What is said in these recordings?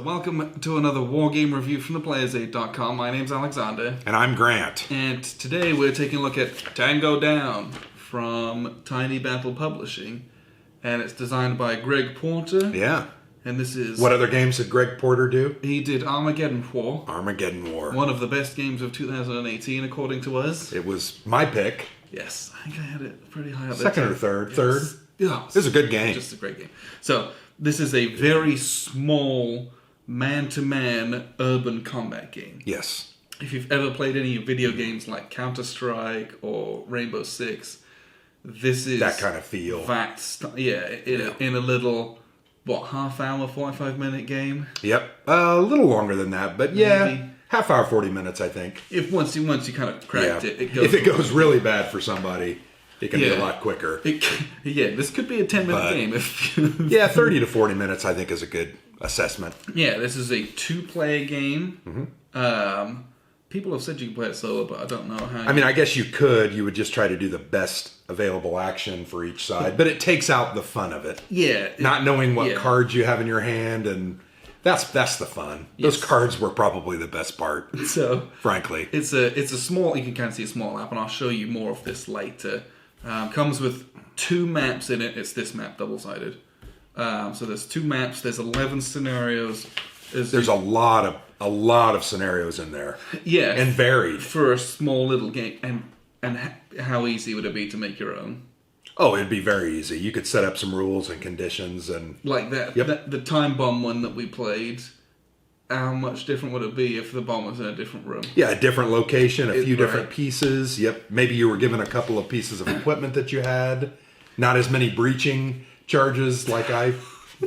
welcome to another Wargame review from theplayersaid.com. My name's Alexander. And I'm Grant. And today we're taking a look at Tango Down from Tiny Battle Publishing. And it's designed by Greg Porter. Yeah. And this is... What other games did Greg Porter do? He did Armageddon War. Armageddon War. One of the best games of 2018, according to us. It was my pick. Yes, I think I had it pretty high up there. Second or third? Yes. Third? Yeah. It was a good game. Just a great game. So, this is a very small, man-to-man urban combat game. Yes. If you've ever played any video games like Counter-Strike or Rainbow Six, this is... That kind of feel. In a little, half-hour, 45-minute game? Yep. A little longer than that, but yeah. Maybe. Half hour, 40 minutes, I think. If once you kind of cracked it goes... If it goes really bad for somebody, it can be a lot quicker. This could be a 10-minute game. If 30 to 40 minutes, I think, is a good assessment. Yeah, this is a two-player game. Mm-hmm. People have said you can play it solo, but I don't know how. I guess you could. You would just try to do the best available action for each side, but it takes out the fun of it. Yeah. Not knowing what cards you have in your hand, and that's the fun. Yes. Those cards were probably the best part. So, frankly, it's a small. You can kind of see a small map, and I'll show you more of this later. Comes with 2 maps in it. It's this map, double-sided. So there's 2 maps. There's 11 scenarios. There's a lot of scenarios in there. Yeah, and varied for a small little game. And how easy would it be to make your own? Oh, it'd be very easy. You could set up some rules and conditions and like that. Yep. The time bomb one that we played. How much different would it be if the bomb was in a different room? Yeah, a different location, a few different pieces. Yep. Maybe you were given a couple of pieces of equipment that you had. Not as many breaching charges like I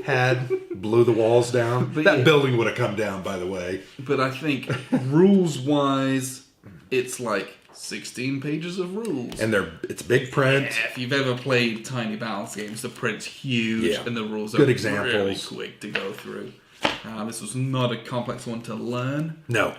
had. Blew the walls down. But that building would have come down, by the way. But I think rules-wise, it's like 16 pages of rules. And it's big print. Yeah, if you've ever played Tiny Battles games, the print's huge and the rules are really quick to go through. This was not a complex one to learn. No.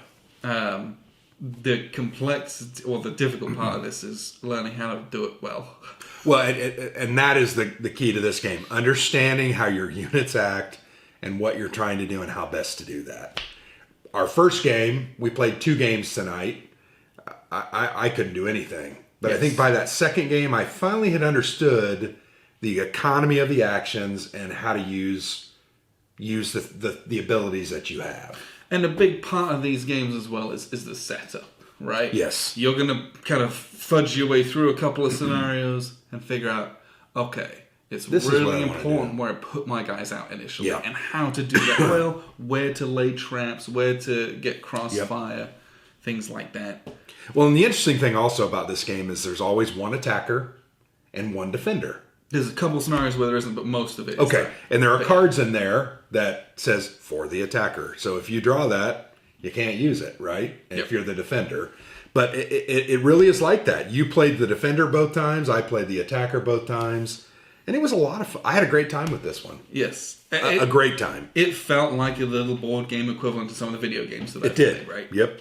The complexity, or the difficult part of this is learning how to do it well. Well, and that is the key to this game. Understanding how your units act and what you're trying to do and how best to do that. Our first game, we played 2 games tonight. I couldn't do anything. But I think by that second game, I finally had understood the economy of the actions and how to use the abilities that you have. And a big part of these games as well is the setup, right? Yes. You're going to kind of fudge your way through a couple of scenarios and figure out, okay, it's really important where I put my guys out initially and how to do that well, where to lay traps, where to get crossfire, things like that. Well, and the interesting thing also about this game is there's always one attacker and one defender. There's a couple scenarios where there isn't, but most of it is. Okay, and there are cards in there that says for the attacker. So if you draw that, you can't use it, right? If you're the defender. But it really is like that. You played the defender both times. I played the attacker both times. And it was a lot of fun. I had a great time with this one. Yes. A great time. It felt like a little board game equivalent to some of the video games that I played, right? Yep.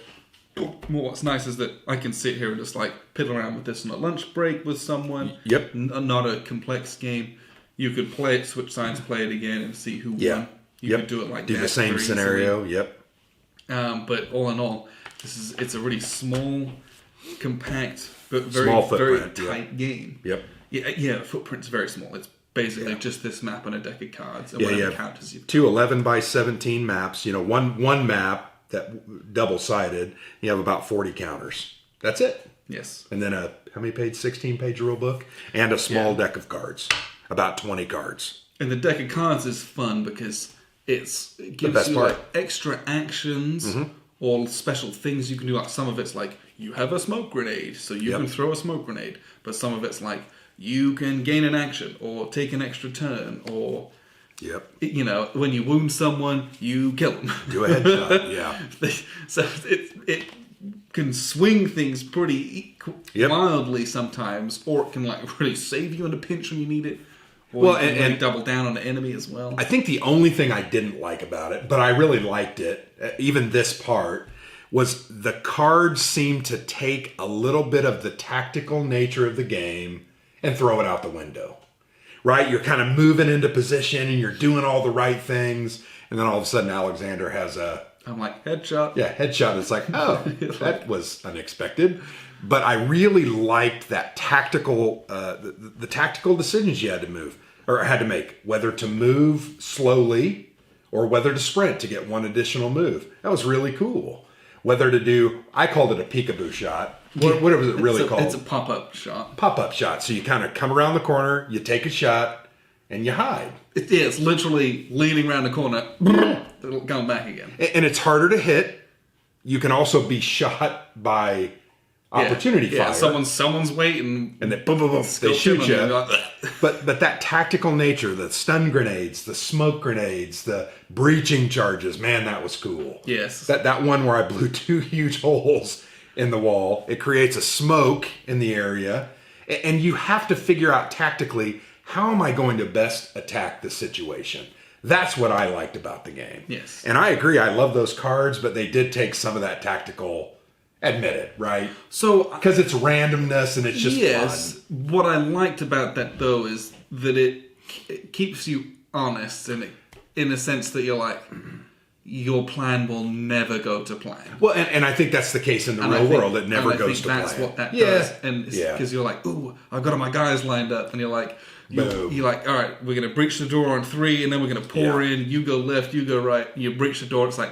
What's nice is that I can sit here and just piddle around with this on a lunch break with someone. Yep. Not a complex game. You could play it, switch sides, play it again, and see who won. You could do it like that. Do the same scenario. Easily. Yep. But all in all, it's a really small, compact, but very tight game. Yep. Yeah. Footprint's very small. It's basically just this map and a deck of cards and whatever counters you've got. 2 11 by 17 maps. One map. That double-sided, you have about 40 counters. That's it. Yes. And then how many page? 16-page rule book? And a small deck of cards. About 20 cards. And the deck of cards is fun because it gives you extra actions or special things you can do. Like some of it's like, you have a smoke grenade, so you can throw a smoke grenade. But some of it's like, you can gain an action or take an extra turn or... Yep. When you wound someone, you kill them. Do a headshot, yeah. So it can swing things pretty wildly sometimes, or it can really save you in a pinch when you need it. Or and double down on the enemy as well. I think the only thing I didn't like about it, but I really liked it, even this part, was the cards seemed to take a little bit of the tactical nature of the game and throw it out the window. right? You're kind of moving into position and you're doing all the right things. And then all of a sudden Alexander has I'm like, headshot. Yeah, headshot. It's like, oh, that was unexpected. But I really liked that tactical, the tactical decisions you had to make, whether to move slowly or whether to sprint to get one additional move. That was really cool. Whether to do, I called it a peekaboo shot. What was it really called? It's a pop-up shot. Pop-up shot. So you kind of come around the corner, you take a shot, and you hide. It's literally leaning around the corner, going back again. And it's harder to hit. You can also be shot by opportunity fire. Someone's waiting, and they boom, boom, boom, they shoot you. Like, but that tactical nature, the stun grenades, the smoke grenades, the breaching charges, man, that was cool. Yes. That one where I blew 2 huge holes in the wall, it creates a smoke in the area, and you have to figure out tactically, how am I going to best attack the situation? That's what I liked about the game. Yes. And I agree, I love those cards, but they did take some of that tactical, admit it, right? So, because it's randomness and it's just fun. What I liked about that though is that it keeps you honest, and in a sense that you're like, your plan will never go to plan. Well, and I think that's the case in the real world. It never goes to plan. That's what that does. And because you're like, ooh, I've got all my guys lined up, and you're like, you're like, all right, we're gonna breach the door on 3, and then we're gonna pour in. You go left, you go right. And you breach the door. It's like,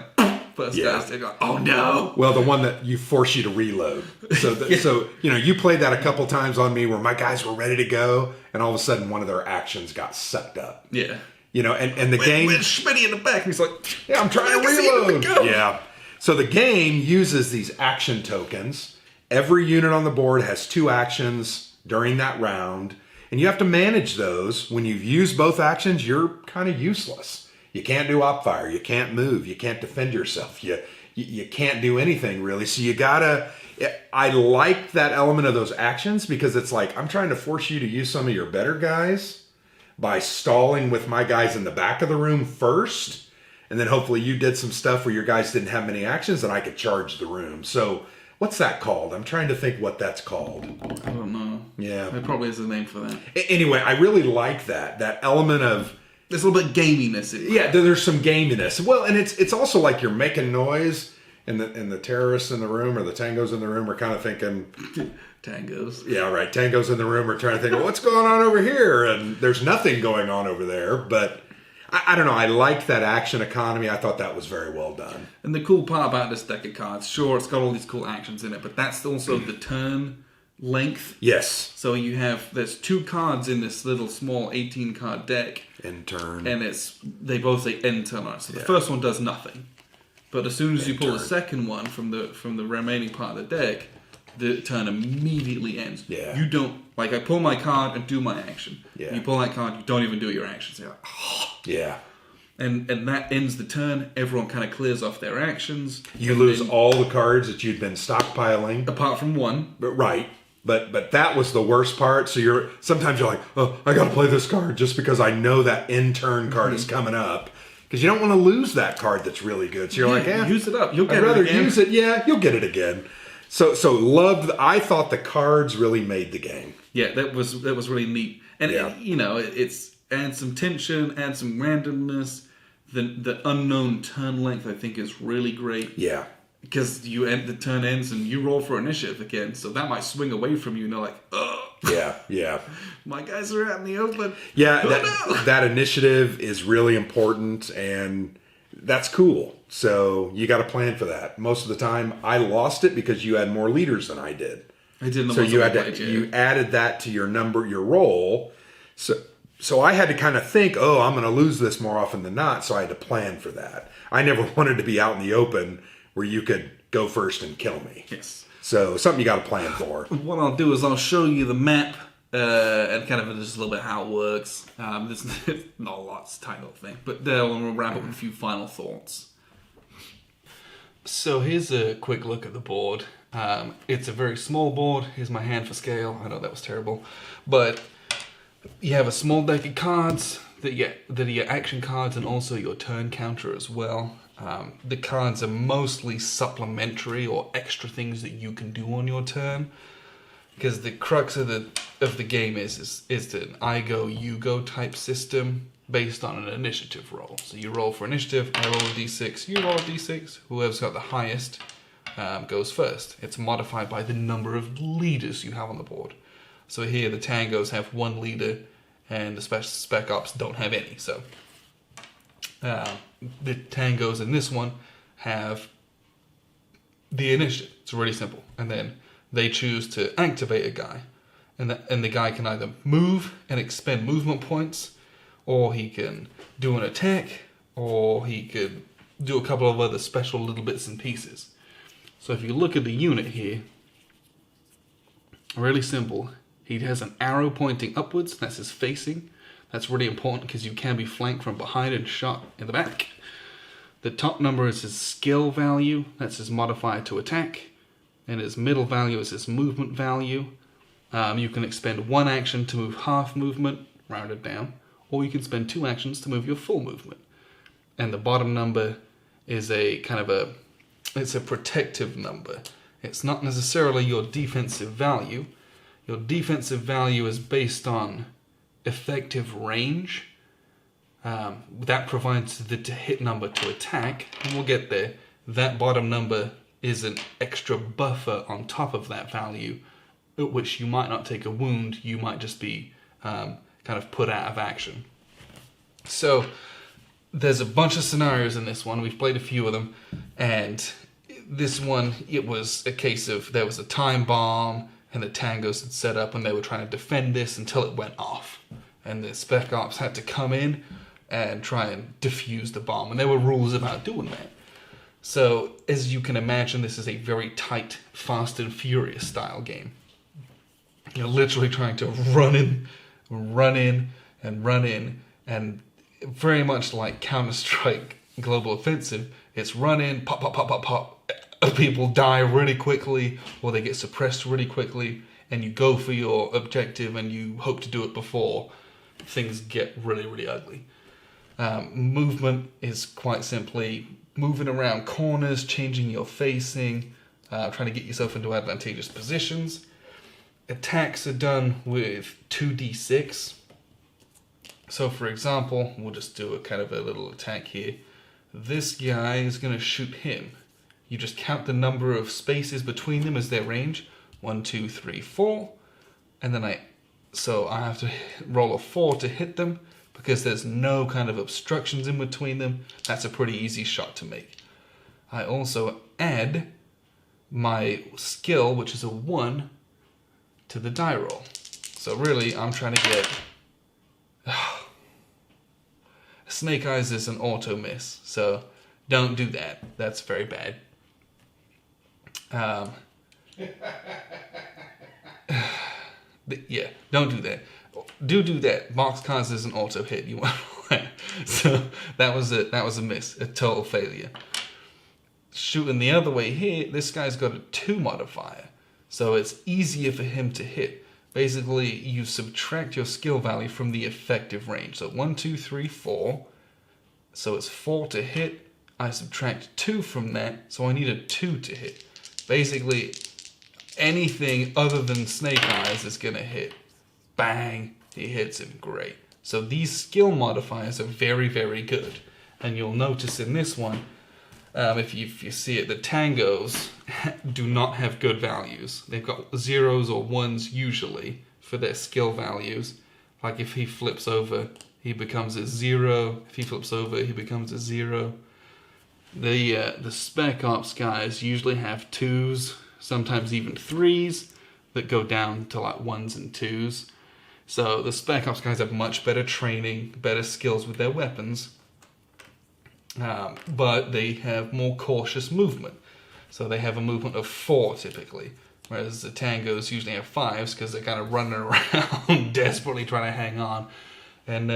first guys, they're like, oh no. Well, the one that force you to reload. So, so you played that a couple times on me where my guys were ready to go, and all of a sudden one of their actions got sucked up. Yeah. And the game. With Schmitty in the back, and he's like, yeah, I'm trying to reload. Yeah. So the game uses these action tokens. Every unit on the board has 2 actions during that round, and you have to manage those. When you've used both actions, you're kind of useless. You can't do op fire. You can't move. You can't defend yourself. You can't do anything really. So you gotta. I like that element of those actions because it's like I'm trying to force you to use some of your better guys by stalling with my guys in the back of the room first, and then hopefully you did some stuff where your guys didn't have many actions and I could charge the room. So what's that called? I'm trying to think what that's called. I don't know. Yeah. There probably is a name for that. Anyway, I really like that element of... There's a little bit gaminess in it. Yeah, there's some gaminess. Well, and it's also like you're making noise, and the terrorists in the room or the tangos in the room are kind of thinking... Tangos. Yeah, right. Tangos in the room are trying to think, well, what's going on over here? And there's nothing going on over there. But I don't know. I like that action economy. I thought that was very well done. And the cool part about this deck of cards, sure, it's got all these cool actions in it, but that's also the turn length. Yes. So there's 2 cards in this little small 18 card deck. End turn. And they both say end turn on it. So the first one does nothing. But as soon as you pull the second one from the remaining part of the deck, the turn immediately ends. Yeah. You don't, like, I pull my card and do my action. Yeah. You pull that card, you don't even do your action. So you're like, oh. Yeah. And that ends the turn. Everyone kind of clears off their actions. You lose all the cards that you'd been stockpiling. Apart from one. But right. But that was the worst part. So sometimes you're like, oh, I got to play this card just because I know that end turn card is coming up. Because you don't want to lose that card that's really good. So you're like, use it up. You'll get I'd rather it again. use it. Yeah, you'll get it again. So loved. I thought the cards really made the game. Yeah, that was really neat, and it's adds some tension, adds some randomness. The unknown turn length I think is really great. Yeah, because the turn ends and you roll for initiative again, so that might swing away from you. And they're like, oh, yeah, my guys are out in the open. Yeah, that initiative is really important, and that's cool. So you got to plan for that. Most of the time, I lost it because you had more leaders than I did. I didn't. So you added that to your roll. So I had to kind of think, oh, I'm going to lose this more often than not. So I had to plan for that. I never wanted to be out in the open where you could go first and kill me. Yes. So something you got to plan for. What I'll do is I'll show you the map and kind of just a little bit how it works. There's not a lot, it's a tiny little thing. But we'll wrap up with a few final thoughts. So here's a quick look at the board. It's a very small board. Here's my hand for scale. I know that was terrible. But you have a small deck of cards that are your action cards and also your turn counter as well. The cards are mostly supplementary or extra things that you can do on your turn. Because the crux of of the game is an I go, you go type system based on an initiative roll. So you roll for initiative, I roll a d6, you roll a d6, whoever's got the highest goes first. It's modified by the number of leaders you have on the board. So here the Tangos have one leader and the Spec Ops don't have any. So the Tangos in this one have the initiative. It's really simple. And then they choose to activate a guy. And the guy can either move and expend movement points, or he can do an attack, or he could do a couple of other special little bits and pieces. So if you look at the unit here, really simple. He has an arrow pointing upwards, that's his facing. That's really important because you can be flanked from behind and shot in the back. The top number is his skill value, that's his modifier to attack. And his middle value is his movement value. You can expend one action to move half movement, rounded down, or you can spend 2 actions to move your full movement. And the bottom number is it's a protective number. It's not necessarily your defensive value. Your defensive value is based on effective range. That provides the hit number to attack, and we'll get there. That bottom number is an extra buffer on top of that value, at which you might not take a wound, you might just be kind of put out of action. So there's a bunch of scenarios in this one. We've played a few of them, and this one, it was a case of there was a time bomb and the Tangos had set up and they were trying to defend this until it went off. And the Spec Ops had to come in and try and defuse the bomb. And there were rules about doing that. So, as you can imagine, this is a very tight, Fast and Furious style game. You're literally trying to run in, and very much like Counter-Strike Global Offensive, it's run in, pop, pop, pop, pop, pop. People die really quickly, or they get suppressed really quickly, and you go for your objective and you hope to do it before things get really, really ugly. Movement is quite simply moving around corners, changing your facing, trying to get yourself into advantageous positions. Attacks are done with 2d6. So for example, we'll just do a kind of a little attack here. This guy is going to shoot him. You just count the number of spaces between them as their range. 1, 2, 3, 4. And then I have to roll a 4 to hit them, because there's no kind of obstructions in between them. That's a pretty easy shot to make. I also add my skill, which is a 1, to the die roll. So really, I'm trying to get... Snake Eyes is an auto miss, so don't do that. That's very bad. Yeah, don't do that. Do that. Boxcars is an auto hit. You want to So that was a miss, a total failure. Shooting the other way here, this guy's got a 2 modifier, so it's easier for him to hit. Basically, you subtract your skill value from the effective range. So 1, 2, 3, 4. So it's 4 to hit. I subtract 2 from that, so I need a 2 to hit. Basically, anything other than Snake Eyes is going to hit. Bang, he hits him, great. So these skill modifiers are very, very good. And you'll notice in this one, if you see it, the Tangos do not have good values. They've got 0s or 1s usually for their skill values. Like if he flips over, he becomes a 0. If he flips over, he becomes a 0. The Spec Ops guys usually have 2s, sometimes even 3s, that go down to like 1s and 2s. So the Spec Ops guys have much better training, better skills with their weapons, but they have more cautious movement. So they have a movement of 4 typically, whereas the Tangos usually have 5s because they're kind of running around desperately trying to hang on and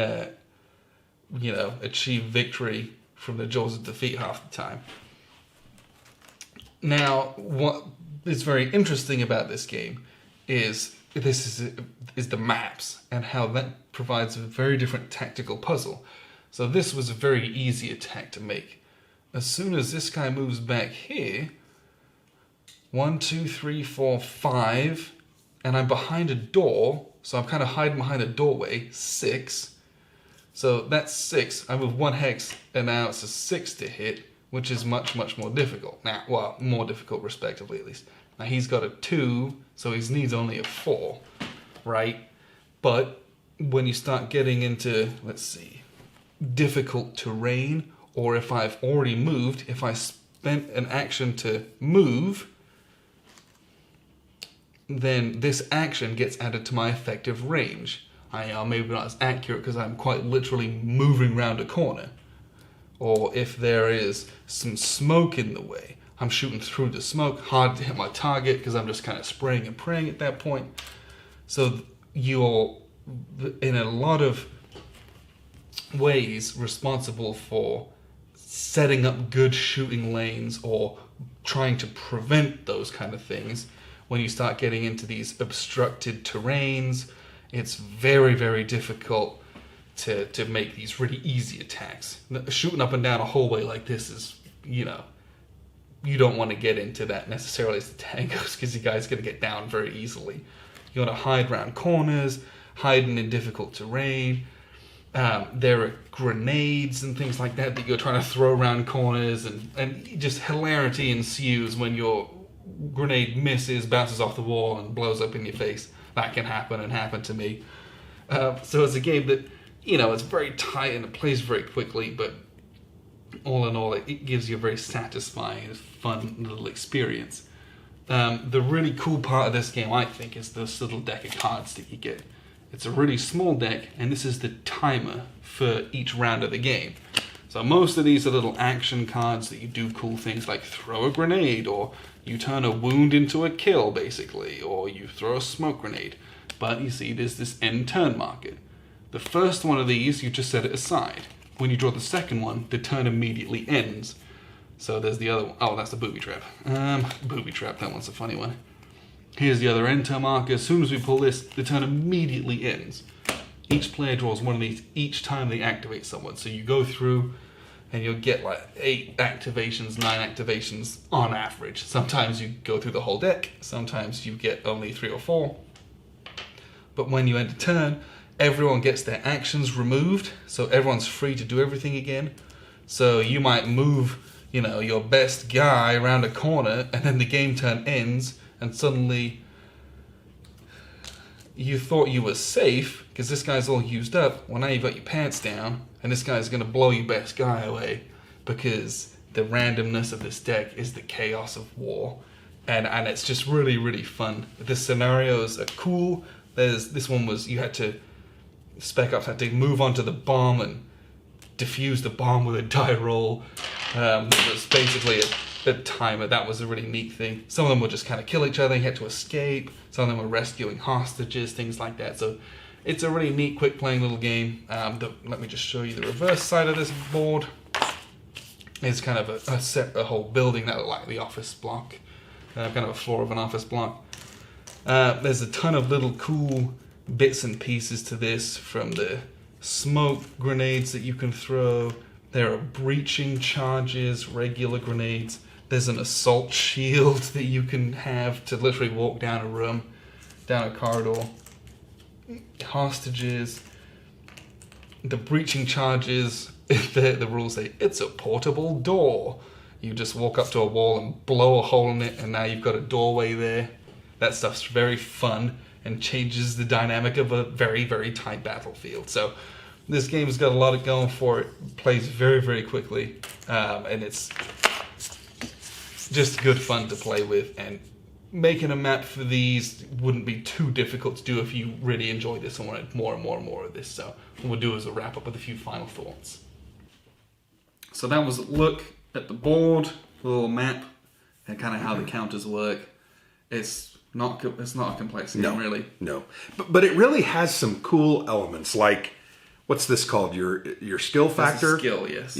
achieve victory from the jaws of defeat half the time. Now, what is very interesting about this game is the maps and how that provides a very different tactical puzzle. So this was a very easy attack to make. As soon as this guy moves back here, 1, 2, 3, 4, 5, and I'm behind a door, So I'm kind of hiding behind a doorway. 6. So that's 6. I move 1 hex, and now it's a 6 to hit, which is much, much more difficult. Now, well, more difficult, respectively, at least. Now, he's got a 2, so his needs only a 4, right? But when you start getting into, let's see, difficult terrain, or if I've already moved, if I spent an action to move, then this action gets added to my effective range. I am maybe not as accurate because I'm quite literally moving around a corner. Or if there is some smoke in the way, I'm shooting through the smoke, hard to hit my target because I'm just kind of spraying and praying at that point. So you're, in a lot of ways, responsible for setting up good shooting lanes or trying to prevent those kind of things. When you start getting into these obstructed terrains, it's very, very difficult to make these really easy attacks. Shooting up and down a hallway like this is, you don't want to get into that necessarily as the Tangos, because you guys going to get down very easily. You want to hide around corners, hiding in difficult terrain. There are grenades and things like that you're trying to throw around corners, and just hilarity ensues when your grenade misses, bounces off the wall, and blows up in your face. That can happen and happened to me. So it's a game that, it's very tight and it plays very quickly, but all in all, it gives you a very satisfying, fun little experience. The really cool part of this game, I think, is this little deck of cards that you get. It's a really small deck, and this is the timer for each round of the game. So most of these are little action cards that you do cool things like throw a grenade, or you turn a wound into a kill, basically, or you throw a smoke grenade. But you see, there's this end turn marker. The first one of these, you just set it aside. When you draw the second one, the turn immediately ends. So there's the other one. Oh, that's the booby trap. Booby trap, that one's a funny one. Here's the other end turn marker. As soon as we pull this, the turn immediately ends. Each player draws one of these each time they activate someone. So you go through and you'll get like 8 activations, 9 activations on average. Sometimes you go through the whole deck. Sometimes you get only 3 or 4. But when you end a turn, everyone gets their actions removed. So everyone's free to do everything again. So you might move, your best guy around a corner, and then the game turn ends, and suddenly you thought you were safe because this guy's all used up. Well, now you've got your pants down, and this guy's going to blow your best guy away because the randomness of this deck is the chaos of war. And it's just really, really fun. The scenarios are cool. This one was, you had to, Spec Ops had to move onto the bomb and defuse the bomb with a die roll. It was basically a timer. That was a really neat thing. Some of them would just kind of kill each other. You had to escape. Some of them were rescuing hostages, things like that. So it's a really neat, quick playing little game. Let me just show you the reverse side of this board. It's kind of a whole building that looked like the office block. Kind of a floor of an office block. There's a ton of little cool bits and pieces to this, from the smoke grenades that you can throw. There are breaching charges, regular grenades. There's an assault shield that you can have to literally walk down a room, down a corridor. Hostages. The breaching charges, the rules say it's a portable door. You just walk up to a wall and blow a hole in it, and now you've got a doorway there. That stuff's very fun and changes the dynamic of a very, very tight battlefield. So this game's got a lot of going for it. Plays very, very quickly, and it's just good fun to play with. And making a map for these wouldn't be too difficult to do if you really enjoyed this and wanted more and more and more of this. So what we'll do is a wrap up with a few final thoughts. So that was a look at the board, the little map, and kind of how the counters work. It's not a complex game, really. No, but it really has some cool elements, like, what's this called? Your skill factor? Skill, yes.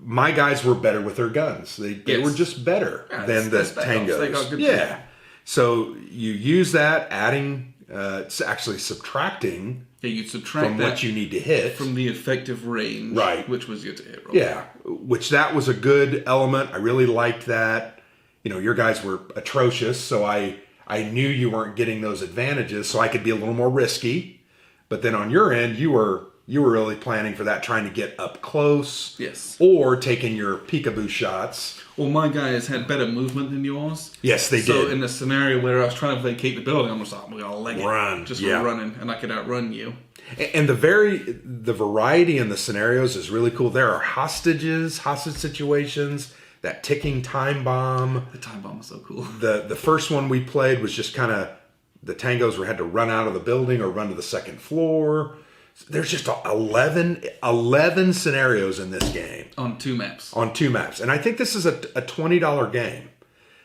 My guys were better with their guns. They were just better than the Tangos. They got good yeah. So you use that, adding, it's actually subtracting. Yeah, you subtract from what you need to hit from the effective range, right? Which was your to hit roll. Yeah, which that was a good element. I really liked that. Your guys were atrocious, so I I knew you weren't getting those advantages, so I could be a little more risky. But then on your end, you were really planning for that, trying to get up close. Yes. Or taking your peekaboo shots. Well, my guys had better movement than yours. Yes, they did. So in the scenario where I was trying to vacate the building, I'm just like, we're gonna leg it. Run. Just running, and I could outrun you. And the variety in the scenarios is really cool. There are hostage situations, that ticking time bomb. The time bomb was so cool. The first one we played was just kind of, the tangos had to run out of the building or run to the second floor. There's just 11 scenarios in this game. On 2 maps. And I think this is a $20 game.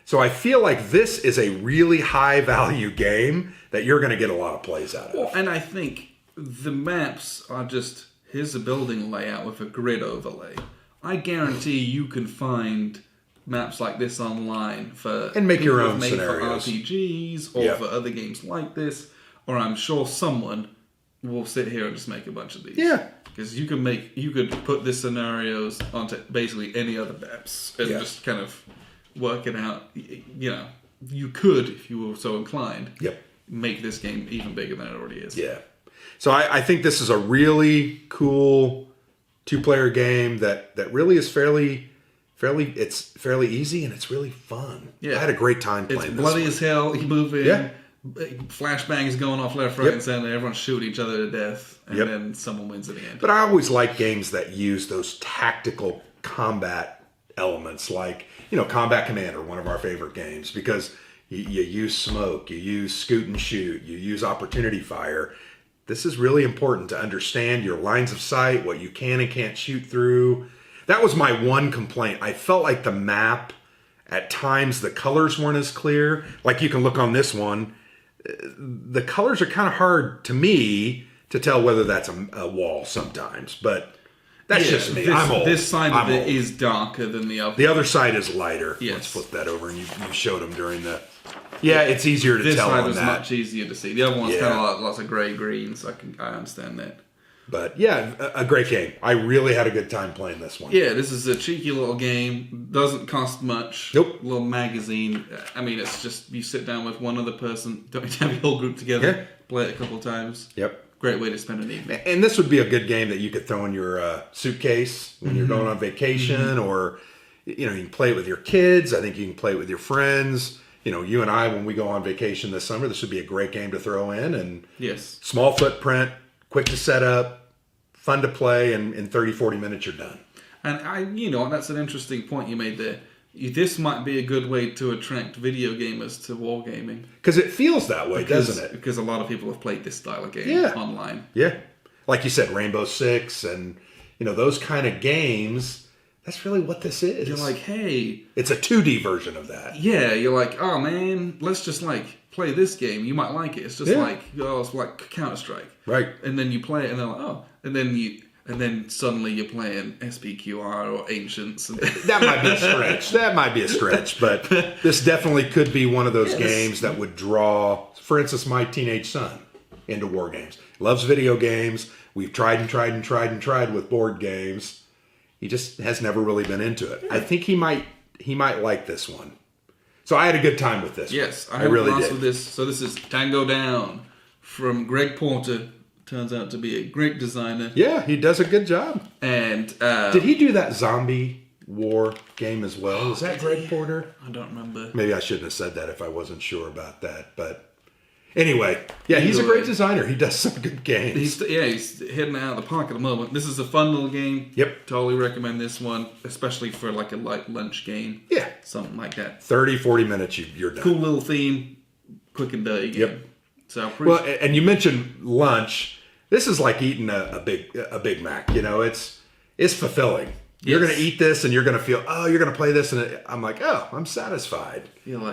So I feel like this is a really high value game that you're going to get a lot of plays out of. Well, and I think the maps are just, here's a building layout with a grid overlay. I guarantee you can find maps like this online for and make your people own made scenarios for RPGs or for other games like this. Or I'm sure someone will sit here and just make a bunch of these. Yeah. Because you could put the scenarios onto basically any other maps and just kind of work it out. You know, you could, if you were so inclined, make this game even bigger than it already is. Yeah. So I think this is a really cool 2-player game that really is fairly easy, and it's really fun. Yeah. I had a great time playing this. It's bloody as hell. You move in, flashbangs going off left, right, and center. Everyone's shooting each other to death, and then someone wins at the end. But I always like games that use those tactical combat elements, like, Combat Commander, one of our favorite games, because you use smoke, you use scoot and shoot, you use opportunity fire. This is really important to understand your lines of sight, what you can and can't shoot through. That was my one complaint. I felt like the map, at times, the colors weren't as clear. Like you can look on this one. The colors are kind of hard to me to tell whether that's a wall sometimes. But that's just me. I'm old. This side of it is darker than the other. The other side is lighter. Yes. Let's flip that over. And you showed them during the... Yeah, it's easier to tell on that. This side was much easier to see. The other one's kind of like lots of grey-green, so I understand that. But yeah, a great game. I really had a good time playing this one. Yeah, this is a cheeky little game. Doesn't cost much. Nope. Little magazine. I mean, it's just you sit down with one other person, don't need to have your whole group together, play it a couple of times. Yep. Great way to spend an evening. And this would be a good game that you could throw in your suitcase when you're going on vacation, or you can play it with your kids. I think you can play it with your friends. You and I, when we go on vacation this summer, this would be a great game to throw in. And small footprint, quick to set up, fun to play, and in 30, 40 minutes you're done. And that's an interesting point you made there. This might be a good way to attract video gamers to wargaming. Because it feels that way, doesn't it? Because a lot of people have played this style of game online. Yeah. Like you said, Rainbow Six and, those kind of games... That's really what this is. You're like, hey... It's a 2D version of that. Yeah, you're like, oh man, let's just play this game. You might like it. It's just it's like Counter-Strike. Right. And then you play it and they're like, oh. And then suddenly you're playing SPQR or Ancients. That might be a stretch. But this definitely could be one of those games that would draw, for instance, my teenage son into war games. Loves video games. We've tried with board games. He just has never really been into it. I think he might like this one. So I had a good time with this. Yes, I really did. With this. So this is Tango Down from Greg Porter. Turns out to be a great designer. Yeah, he does a good job. And did he do that zombie war game as well? Was that Greg Porter? I don't remember. Maybe I shouldn't have said that if I wasn't sure about that. But anyway, he's a great designer. He does some good games. He's hitting it out of the park at the moment. This is a fun little game. Yep. Totally recommend this one, especially for like a light lunch game. Yeah. Something like that. 30, 40 minutes, you're done. Cool little theme, quick and dirty game. Yep. So well, and you mentioned lunch. This is like eating a Big Mac. It's fulfilling. You're going to eat this and you're going to feel, you're going to play this. And I'm like, I'm satisfied.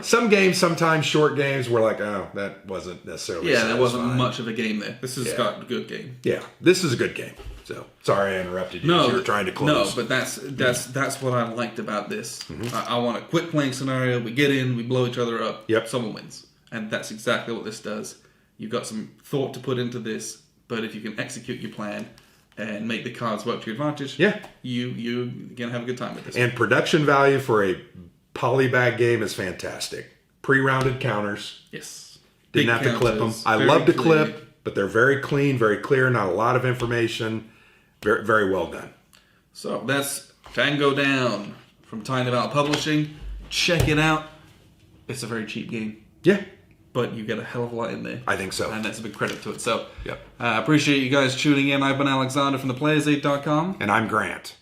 Some games, sometimes short games, we're like, that wasn't necessarily satisfying. There wasn't much of a game there. This has got a good game. Yeah, this is a good game. So, sorry I interrupted you. You were trying to close. No, but that's what I liked about this. Mm-hmm. I want a quick playing scenario. We get in, we blow each other up. Yep. Someone wins. And that's exactly what this does. You've got some thought to put into this, but if you can execute your plan and make the cards work to your advantage, you're going to have a good time with this. And production value for a polybag game is fantastic. pre-rounded counters. Yes. Didn't have to clip them. I love to clip, but they're very clean, very clear, not a lot of information. Very, very well done. So that's Tango Down from Tiny About Publishing. Check it out. It's a very cheap game. Yeah. But you get a hell of a lot in there. I think so. And that's a big credit to it. So, yep. Appreciate you guys tuning in. I've been Alexander from theplayersaid.com. And I'm Grant.